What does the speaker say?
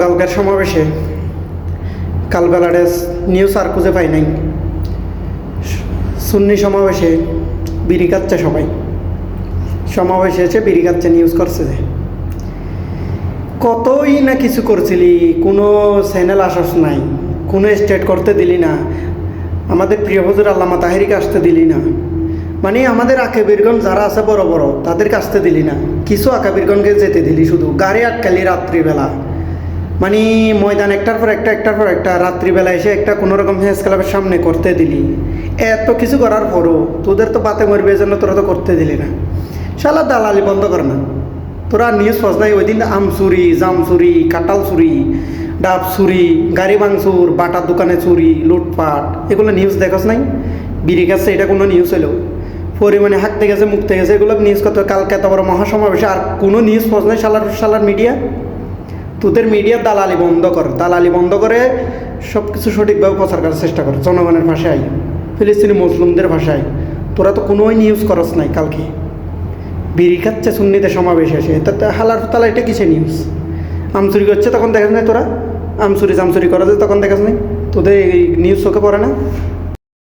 কালকের সমাবেশে কালবেলারে নিউজ আর খুঁজে পাই নাই। সুন্নি সমাবেশে বিড়ি খাচ্ছে সবাই, সমাবেশে এসে বিড়ি খাচ্ছে নিউজ করছে যে কতই না কিছু করছিলি, কোনো চ্যানেল আসাস নাই, কোনো স্টেট করতে দিলি না, আমাদের প্রিয় হুজুর আল্লামা তাহেরিকে আসতে দিলি না, মানে আমাদের আকাবিরগণ যারা আছে বড় বড় তাদেরকে আসতে দিলি না, কিছু আকাবিরগণকে যেতে দিলি, শুধু গাড়ি আটকালি রাত্রিবেলা, মানে ময়দান একটার পর একটা রাত্রিবেলা এসে একটা কোনোরকম ফেস ক্লাবের সামনে করতে দিলি। এত কিছু করার পরও তোদের তো পাতে মরবে, জন্য তোরা তো করতে দিলি না। শালা দালালি বন্ধ কর না, তোরা নিউজ পাস নাই। ওই দিন আম চুরি, জাম চুরি, কাঁঠাল চুরি, ডাব চুরি, গাড়ি ভাঙচুর, বাটার দোকানে চুরি, লুটপাট, এগুলো নিউজ দেখোস নাই? বিড়ি খাচ্ছে, এটা কোনো নিউজ হলো? পরিমাণে হাঁকতে গেছে, মুখতে গেছে, এগুলো নিউজ করতে কালকে এত বড় মহাসমাবেশে আর কোনো নিউজ পাস নাই। শালার মিডিয়া, তোদের মিডিয়া দালালি বন্ধ কর, দালালি বন্ধ করে সব কিছু সঠিকভাবে প্রচার করার চেষ্টা কর, জনগণের ভাষায়, ফিলিস্তিনি মুসলিমদের ভাষায়। তোরা তো কোনোই নিউজ করস নাই। কালকে বিড়ি খাচ্ছে সুন্নিতে সমাবেশ এসে, তাতে হালার তালা এটা কিসে নিউজ? আমচুরি করছে তখন দেখাস নাই তোরা? আমচুরি জামচুরি করা যায় তখন দেখাস নাই? তোদের এই নিউজ চোখে পড়ে না?